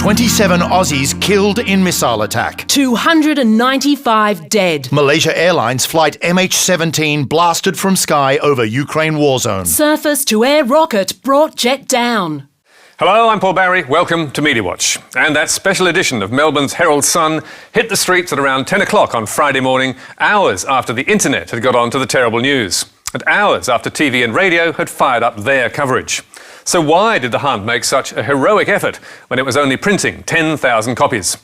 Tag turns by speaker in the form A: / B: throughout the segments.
A: 27 Aussies killed in missile attack.
B: 295 dead.
A: Malaysia Airlines flight MH17 blasted from sky over Ukraine war zone.
B: Surface-to-air rocket brought jet down.
C: Hello, I'm Paul Barry. Welcome to Media Watch. And that special edition of Melbourne's Herald Sun hit the streets at around 10 o'clock on Friday morning, hours after the internet had got on to the terrible news, and hours after TV and radio had fired up their coverage. So why did the Hunt make such a heroic effort when it was only printing 10,000 copies?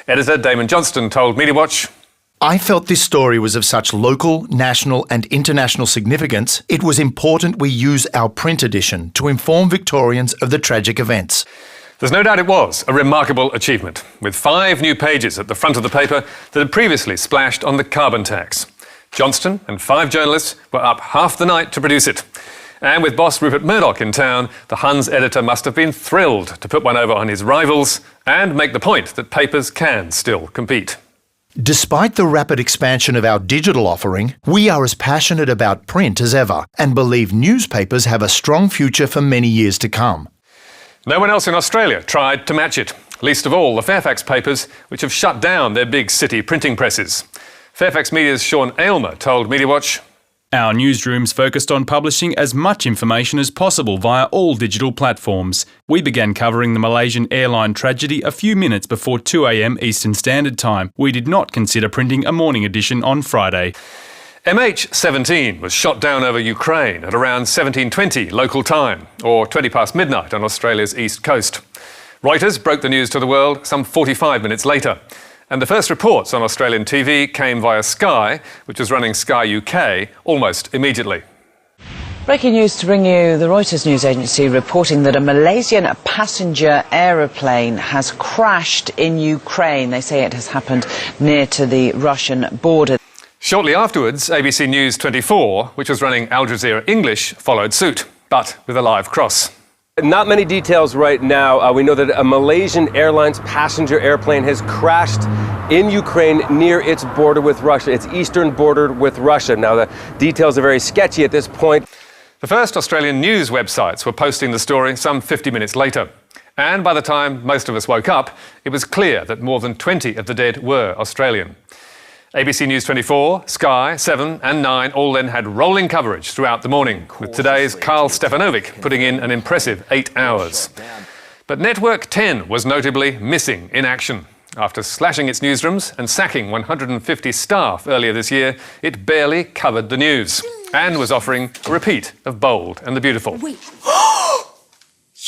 C: Editor Damon Johnston told Media Watch,
A: I felt this story was of such local, national and international significance, it was important we use our print edition to inform Victorians of the tragic events.
C: There's no doubt it was a remarkable achievement, with 5 new pages at the front of the paper that had previously splashed on the carbon tax. Johnston and 5 journalists were up half the night to produce it. And with boss Rupert Murdoch in town, the Hun's editor must have been thrilled to put one over on his rivals and make the point that papers can still compete.
A: Despite the rapid expansion of our digital offering, we are as passionate about print as ever and believe newspapers have a strong future for many years to come.
C: No one else in Australia tried to match it, least of all the Fairfax papers, which have shut down their big city printing presses. Fairfax Media's Sean Aylmer told Media Watch,
D: our newsrooms focused on publishing as much information as possible via all digital platforms. We began covering the Malaysian airline tragedy a few minutes before 2 a.m. Eastern Standard Time. We did not consider printing a morning edition on Friday.
C: MH17 was shot down over Ukraine at around 17:20 local time, or 20 past midnight on Australia's east coast. Reuters broke the news to the world some 45 minutes later. And the first reports on Australian TV came via Sky, which was running Sky UK, almost immediately.
E: Breaking news to bring you the Reuters news agency reporting that a Malaysian passenger aeroplane has crashed in Ukraine. They say it has happened near to the Russian border.
C: Shortly afterwards, ABC News 24, which was running Al Jazeera English, followed suit, but with a live cross.
F: Not many details right now. We know that a Malaysian Airlines passenger airplane has crashed in Ukraine near its border with Russia, its eastern border with Russia. Now, the details are very sketchy at this point.
C: The first Australian news websites were posting the story some 50 minutes later. And by the time most of us woke up, it was clear that more than 20 of the dead were Australian. ABC News 24, Sky, 7 and 9 all then had rolling coverage throughout the morning, with today's Carl Stefanovic putting in an impressive 8 hours. But Network 10 was notably missing in action. After slashing its newsrooms and sacking 150 staff earlier this year, it barely covered the news and was offering a repeat of Bold and the Beautiful.
G: Wait.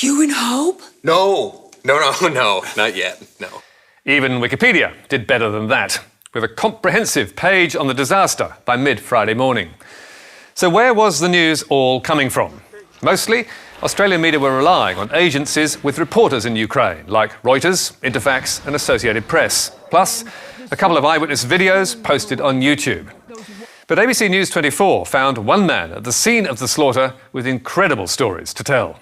G: You and Hope?
H: No, not yet, no.
C: Even Wikipedia did better than that, with a comprehensive page on the disaster by mid-Friday morning. So where was the news all coming from? Mostly, Australian media were relying on agencies with reporters in Ukraine, like Reuters, Interfax and Associated Press, plus a couple of eyewitness videos posted on YouTube. But ABC News 24 found one man at the scene of the slaughter with incredible stories to tell.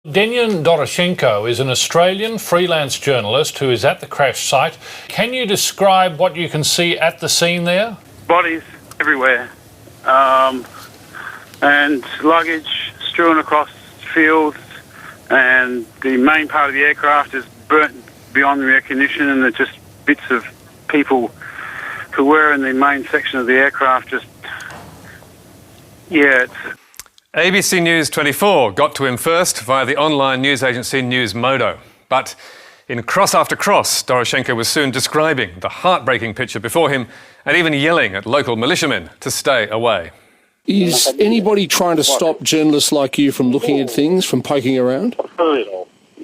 I: Denyan Doroshenko is an Australian freelance journalist who is at the crash site. Can you describe what you can see at the scene there?
J: Bodies everywhere, and luggage strewn across fields, and the main part of the aircraft is burnt beyond recognition, and there's just bits of people who were in the main section of the aircraft it's...
C: ABC News 24 got to him first via the online news agency Newsmodo. But in cross after cross, Doroshenko was soon describing the heartbreaking picture before him and even yelling at local militiamen to stay away.
K: Is anybody trying to stop journalists like you from looking at things, from poking around?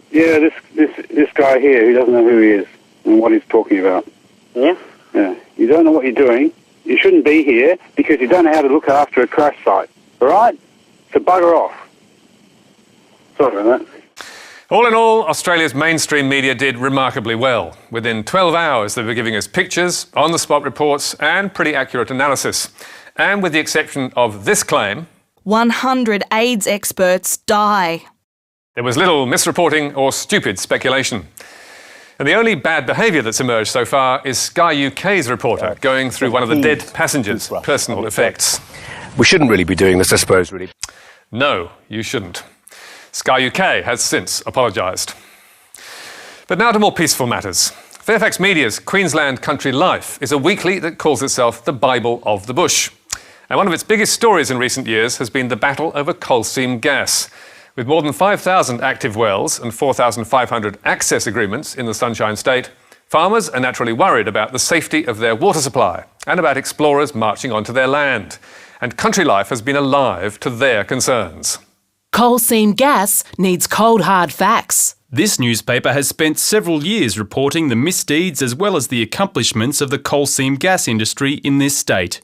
J: Yeah, this guy here, who doesn't know who he is and what he's talking about. Yeah? Yeah. You don't know what you're doing. You shouldn't be here because you don't know how to look after a crash site. All right? So bugger off. Sorry about that.
C: All in all, Australia's mainstream media did remarkably well. Within 12 hours, they were giving us pictures, on-the-spot reports and pretty accurate analysis. And with the exception of this claim,
L: 100 AIDS experts die.
C: There was little misreporting or stupid speculation. And the only bad behaviour that's emerged so far is Sky UK's reporter going through one of the dead passengers' personal effects.
F: We shouldn't really be doing this, I suppose, really.
C: No, you shouldn't. Sky UK has since apologised. But now to more peaceful matters. Fairfax Media's Queensland Country Life is a weekly that calls itself the Bible of the Bush. And one of its biggest stories in recent years has been the battle over coal seam gas. With more than 5,000 active wells and 4,500 access agreements in the Sunshine State, farmers are naturally worried about the safety of their water supply and about explorers marching onto their land. And Country Life has been alive to their concerns.
B: Coal seam gas needs cold hard facts.
D: This newspaper has spent several years reporting the misdeeds as well as the accomplishments of the coal seam gas industry in this state.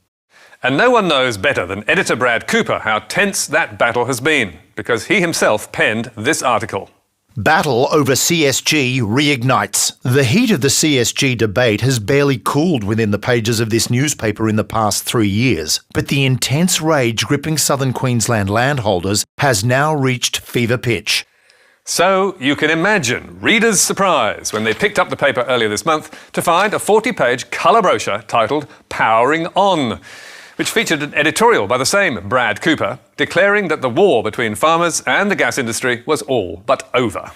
C: And no one knows better than editor Brad Cooper how tense that battle has been, because he himself penned this article.
A: Battle over CSG reignites. The heat of the CSG debate has barely cooled within the pages of this newspaper in the past 3 years, but the intense rage gripping southern Queensland landholders has now reached fever pitch.
C: So you can imagine readers' surprise when they picked up the paper earlier this month to find a 40-page colour brochure titled Powering On, which featured an editorial by the same Brad Cooper declaring that the war between farmers and the gas industry was all but over.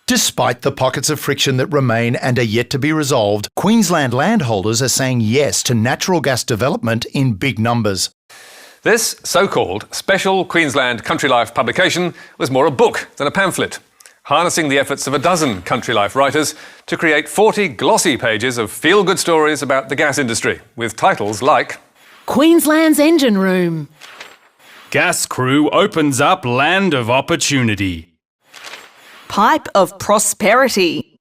A: Despite the pockets of friction that remain and are yet to be resolved, Queensland landholders are saying yes to natural gas development in big numbers.
C: This so-called Special Queensland Country Life publication was more a book than a pamphlet, harnessing the efforts of a dozen Country Life writers to create 40 glossy pages of feel-good stories about the gas industry, with titles like
B: Queensland's Engine Room.
D: Gas crew opens up land of opportunity.
L: Pipe of prosperity.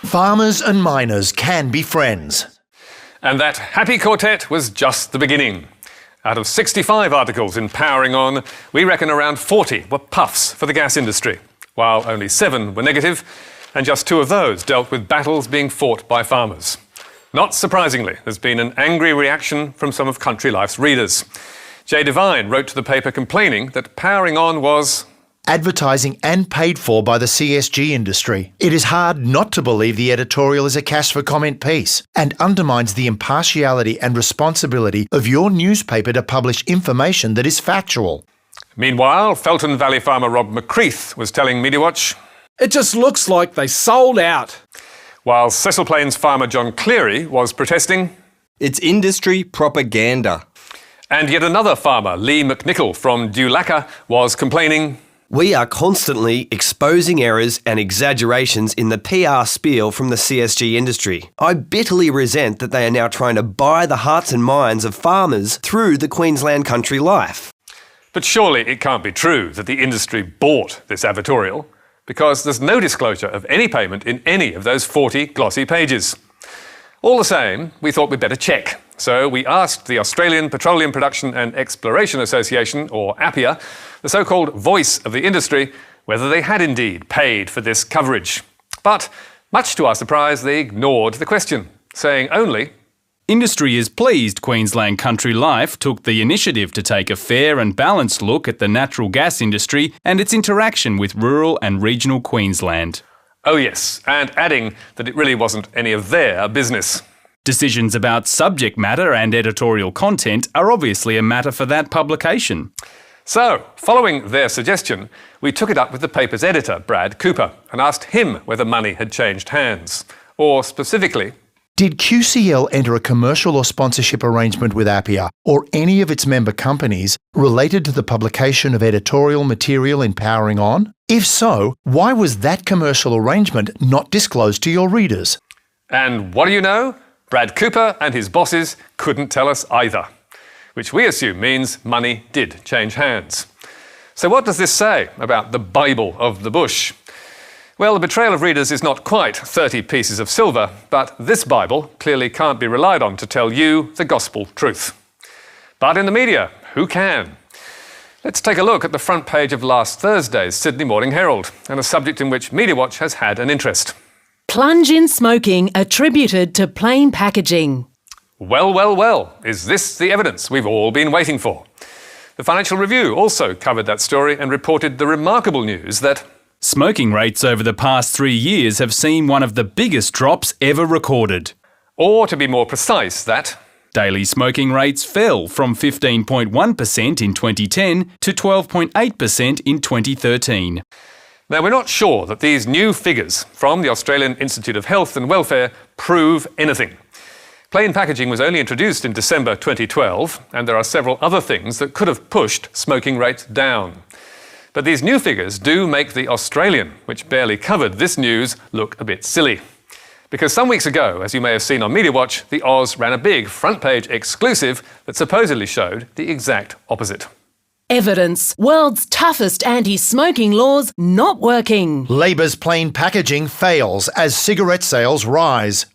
A: Farmers and miners can be friends.
C: And that happy quartet was just the beginning. Out of 65 articles in Powering On, we reckon around 40 were puffs for the gas industry, while only 7 were negative, and just 2 of those dealt with battles being fought by farmers. Not surprisingly, there's been an angry reaction from some of Country Life's readers. Jay Devine wrote to the paper complaining that Powering On was
A: advertising and paid for by the CSG industry. It is hard not to believe the editorial is a cash for comment piece and undermines the impartiality and responsibility of your newspaper to publish information that is factual.
C: Meanwhile, Felton Valley farmer Rob McCreath was telling MediaWatch,
K: It just looks like they sold out.
C: While Cecil Plains farmer John Cleary was protesting,
M: it's industry propaganda.
C: And yet another farmer, Lee McNichol from Dulacca, was complaining,
M: we are constantly exposing errors and exaggerations in the PR spiel from the CSG industry. I bitterly resent that they are now trying to buy the hearts and minds of farmers through the Queensland Country Life.
C: But surely it can't be true that the industry bought this advertorial, because there's no disclosure of any payment in any of those 40 glossy pages. All the same, we thought we'd better check. So we asked the Australian Petroleum Production and Exploration Association, or APPEA, the so-called voice of the industry, whether they had indeed paid for this coverage. But, much to our surprise, they ignored the question, saying only,
D: Industry is pleased Queensland Country Life took the initiative to take a fair and balanced look at the natural gas industry and its interaction with rural and regional Queensland.
C: Oh yes, and adding that it really wasn't any of their business.
D: Decisions about subject matter and editorial content are obviously a matter for that publication.
C: So, following their suggestion, we took it up with the paper's editor, Brad Cooper, and asked him whether money had changed hands. Or specifically,
A: did QCL enter a commercial or sponsorship arrangement with APPEA or any of its member companies related to the publication of editorial material in Powering On? If so, why was that commercial arrangement not disclosed to your readers?
C: And what do you know? Brad Cooper and his bosses couldn't tell us either, which we assume means money did change hands. So what does this say about the Bible of the Bush? Well, the betrayal of readers is not quite 30 pieces of silver, but this Bible clearly can't be relied on to tell you the gospel truth. But in the media, who can? Let's take a look at the front page of last Thursday's Sydney Morning Herald, and a subject in which MediaWatch has had an interest.
B: Plunge in smoking attributed to plain packaging.
C: Well, well, well, is this the evidence we've all been waiting for? The Financial Review also covered that story and reported the remarkable news that
D: smoking rates over the past 3 years have seen one of the biggest drops ever recorded.
C: Or, to be more precise, that
D: daily smoking rates fell from 15.1% in 2010 to 12.8% in 2013.
C: Now, we're not sure that these new figures from the Australian Institute of Health and Welfare prove anything. Plain packaging was only introduced in December 2012, and there are several other things that could have pushed smoking rates down. But these new figures do make the Australian, which barely covered this news, look a bit silly. Because some weeks ago, as you may have seen on Media Watch, the Oz ran a big front-page exclusive that supposedly showed the exact opposite.
B: Evidence. World's toughest anti-smoking laws not working.
A: Labor's plain packaging fails as cigarette sales rise.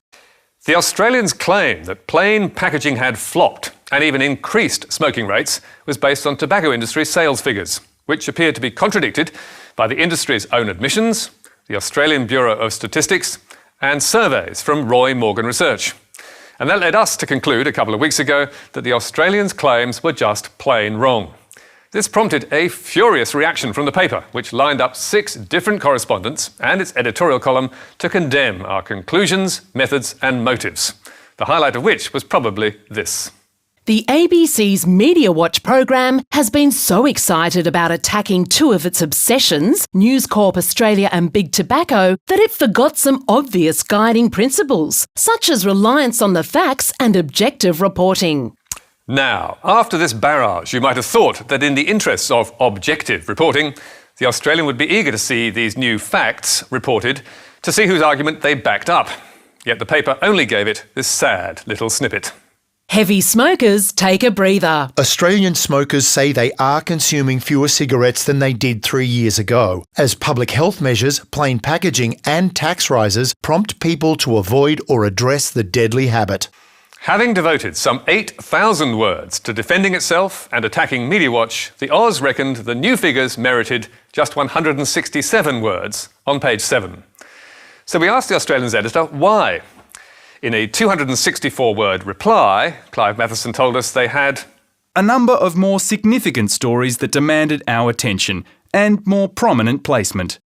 C: The Australians' claim that plain packaging had flopped and even increased smoking rates was based on tobacco industry sales figures, which appeared to be contradicted by the industry's own admissions, the Australian Bureau of Statistics, and surveys from Roy Morgan Research. And that led us to conclude a couple of weeks ago that the Australians' claims were just plain wrong. This prompted a furious reaction from the paper, which lined up 6 different correspondents and its editorial column to condemn our conclusions, methods and motives, the highlight of which was probably this.
B: The ABC's Media Watch program has been so excited about attacking 2 of its obsessions, News Corp Australia and Big Tobacco, that it forgot some obvious guiding principles, such as reliance on the facts and objective reporting.
C: Now, after this barrage, you might have thought that in the interests of objective reporting, the Australian would be eager to see these new facts reported to see whose argument they backed up. Yet the paper only gave it this sad little snippet.
B: Heavy smokers take a breather.
A: Australian smokers say they are consuming fewer cigarettes than they did 3 years ago, as public health measures, plain packaging and tax rises prompt people to avoid or address the deadly habit.
C: Having devoted some 8,000 words to defending itself and attacking Media Watch, the Oz reckoned the new figures merited just 167 words on page 7. So we asked the Australian's editor why. In a 264-word reply, Clive Matheson told us they had
D: a number of more significant stories that demanded our attention and more prominent placement.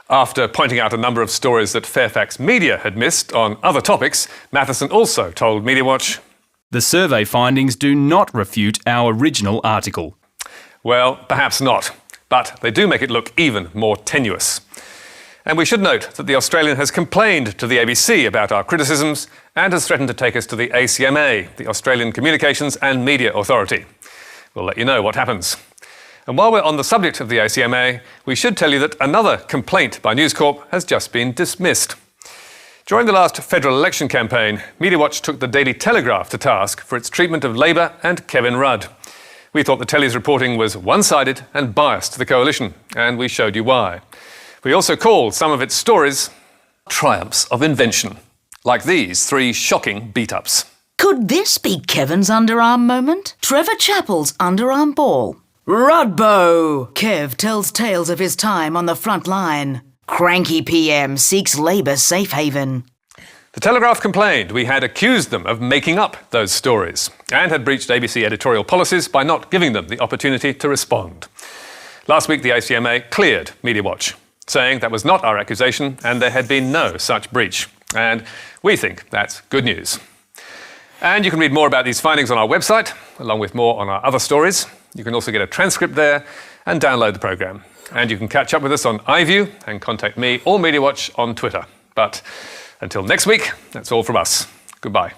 C: After pointing out a number of stories that Fairfax Media had missed on other topics, Matheson also told Media Watch,
D: the survey findings do not refute our original article.
C: Well, perhaps not, but they do make it look even more tenuous. And we should note that the Australian has complained to the ABC about our criticisms and has threatened to take us to the ACMA, the Australian Communications and Media Authority. We'll let you know what happens. And while we're on the subject of the ACMA, we should tell you that another complaint by News Corp has just been dismissed. During the last federal election campaign, Media Watch took the Daily Telegraph to task for its treatment of Labor and Kevin Rudd. We thought the Telly's reporting was one-sided and biased to the coalition, and we showed you why. We also called some of its stories triumphs of invention, like these 3 shocking beat-ups.
G: Could this be Kevin's underarm moment? Trevor Chappell's underarm ball. Rudbo! Kev tells tales of his time on the front line. Cranky PM seeks Labour safe haven.
C: The Telegraph complained we had accused them of making up those stories and had breached ABC editorial policies by not giving them the opportunity to respond. Last week, the ACMA cleared Media Watch, saying that was not our accusation and there had been no such breach. And we think that's good news. And you can read more about these findings on our website, along with more on our other stories. You can also get a transcript there and download the programme. And you can catch up with us on iView and contact me or Media Watch on Twitter. But until next week, that's all from us. Goodbye.